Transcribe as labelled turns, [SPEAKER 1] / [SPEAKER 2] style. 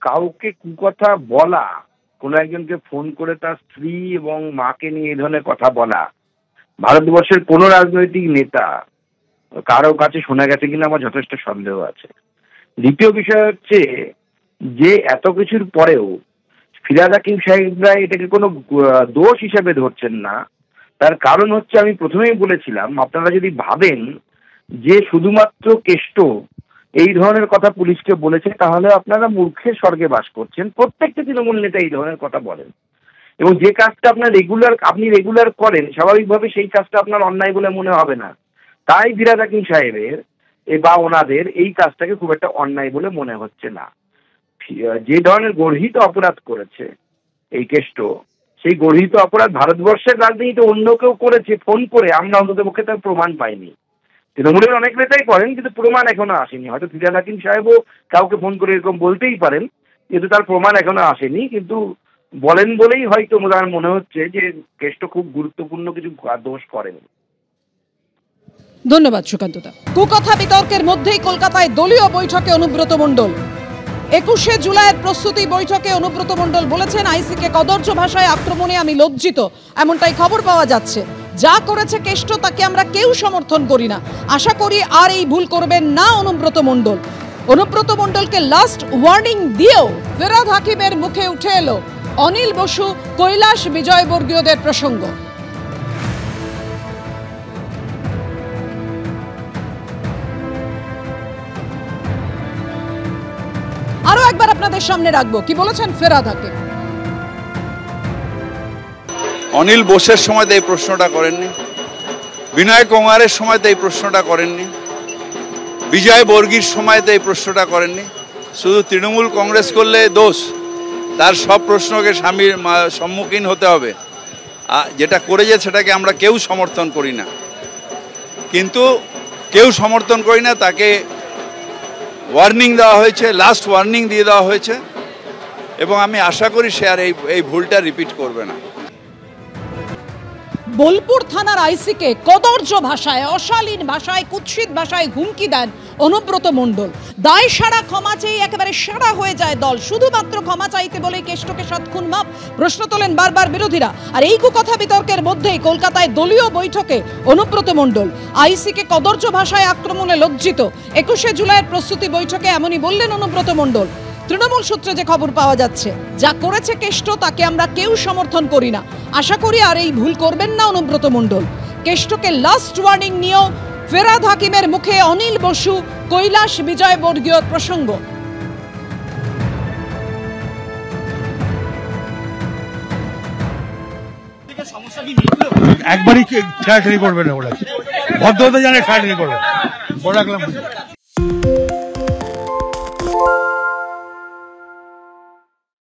[SPEAKER 1] কাউকে কুকথা বলা, কোনো একজনকে ফোন করে তার স্ত্রী এবং মাকে নিয়ে এই ধরনের কথা বলা, ভারতবর্ষের কোনো রাজনৈতিক নেতা কারো কাছে শোনা গেছে কিনা আমার যথেষ্ট সন্দেহ আছে। দ্বিতীয় বিষয় হচ্ছে যে এত কিছুর পরেও ফিরহাদ হাকিম সাহেবরা এটাকে কোনো দোষ হিসেবে ধরছেন না। তার কারণ হচ্ছে, আমি প্রথমেই বলেছিলাম, আপনারা যদি ভাবেন যে শুধুমাত্র কেষ্ট এই ধরনের কথা পুলিশকে বলেছে, তাহলে আপনারা মূর্খের স্বর্গে বাস করছেন। প্রত্যেকটা তৃণমূল নেতা এই ধরনের কথা বলেন, এবং যে কাজটা আপনি রেগুলার করেন, স্বাভাবিকভাবে সেই কাজটা আপনার অন্যায় বলে মনে হবে না। তাই ফিরহাদ হাকিম সাহেবের বা ওনাদের এই কাজটাকে খুব একটা অন্যায় বলে মনে হচ্ছে না। যে ধরনের গর্হিত অপরাধ করেছে এই কেষ্ট, সেই গর্হিত অপরাধ ভারতবর্ষের রাজনীতিতে অন্য কেউ করেছে ফোন করে, আমরা অন্ততপক্ষে তার প্রমাণ পাইনি। তৃণমূলের অনেক নেতাই করেন, কিন্তু প্রমাণ এখনো আসেনি। হয়তো ফিরহাদ হাকিম সাহেবও কাউকে ফোন করে এরকম বলতেই পারেন, কিন্তু তার প্রমাণ এখনো আসেনি। কিন্তু বলেন বলেই হয়তো আমার মনে হচ্ছে যে কেষ্ট খুব গুরুত্বপূর্ণ কিছু দোষ করেন।
[SPEAKER 2] ধন্যবাদ সুকান্ত দা। কুকথা বিতর্কের মধ্যেই কলকাতায় দলীয় বৈঠকে অনুব্রত মণ্ডল। 21শে জুলাইয়ের প্রস্তুতি বৈঠকে অনুব্রত মণ্ডল বলেছেন, আইসিকে কদর্য ভাষায় আক্রমণে আমি লজ্জিত, এমনটাই খবর পাওয়া যাচ্ছে। যা করেছে কেষ্ট তাকে আমরা কেউ সমর্থন করি না। আশা করি আর এই ভুল করবেন না অনুব্রত মণ্ডল। অনুব্রত মণ্ডলকে লাস্ট ওয়ার্নিং দিয়েও ফিরহাদ হাকিমের মুখে উঠে এলো অনিল বসু, কৈলাস বিজয়বর্গীয়দের প্রসঙ্গ। আরো একবার আপনাদের সামনে রাখবো কি বলেছেন ফিরহাদ হাকিম।
[SPEAKER 3] অনিল বোসের সময় এই প্রশ্নটা করেননি, বিনয় কুমারের সময় এই প্রশ্নটা করেননি, বিজয় বর্গীর সময় এই প্রশ্নটা করেননি। শুধু তৃণমূল কংগ্রেস করলে দোষ, তার সব প্রশ্নকে সম্মুখীন হতে হবে। যেটা করেছে সেটাকে আমরা কেউ সমর্থন করি না, কিন্তু কেউ সমর্থন করি না তাকে ওয়ার্নিং দেওয়া হয়েছে, লাস্ট ওয়ার্নিং দিয়ে দেওয়া হয়েছে, এবং আমি আশা করি সে আর এই ভুলটা রিপিট করবে না।
[SPEAKER 2] বোলপুর থানার আইসিকে কদর্য ভাষায়, অশালীন ভাষায়, কুৎসিত ভাষায় হুমকি দেন অনুব্রত মণ্ডল। দায় সারা ক্ষমা চেয়ে একেবারে সারা হয়ে যায় দল। শুধুমাত্র ক্ষমা চাইতে বলেই কেষ্টকে 7 খুন মাপ, প্রশ্ন তোলেন বারবার বিরোধীরা। আর এই কুকথা বিতর্কের মধ্যেই কলকাতায় দলীয় বৈঠকে অনুব্রত মণ্ডল আইসিকে কদর্য ভাষায় আক্রমণে লজ্জিত। 21শে জুলাইয়ের প্রস্তুতি বৈঠকে এমনই বললেন অনুব্রত মণ্ডল। তৃণমূল সূত্রে যে খবর পাওয়া যাচ্ছে, যা করেছে কেষ্ট তাকে আমরা কেউ সমর্থন করি না। আশা করি আর এই ভুল করবেন না অনুব্রত মণ্ডল। কেষ্টকে লাস্ট ওয়ার্নিং নিয়েও ফিরহাদ হাকিমের মুখে অনিল বসু, কৈলাস বিজয়বর্গীয় প্রসঙ্গ।
[SPEAKER 4] একবারই ঠেলাঠেলি করবে না, ওরা ভদ্রতা জানে ঠেলাঠেলি করবে। বড় রাখলাম।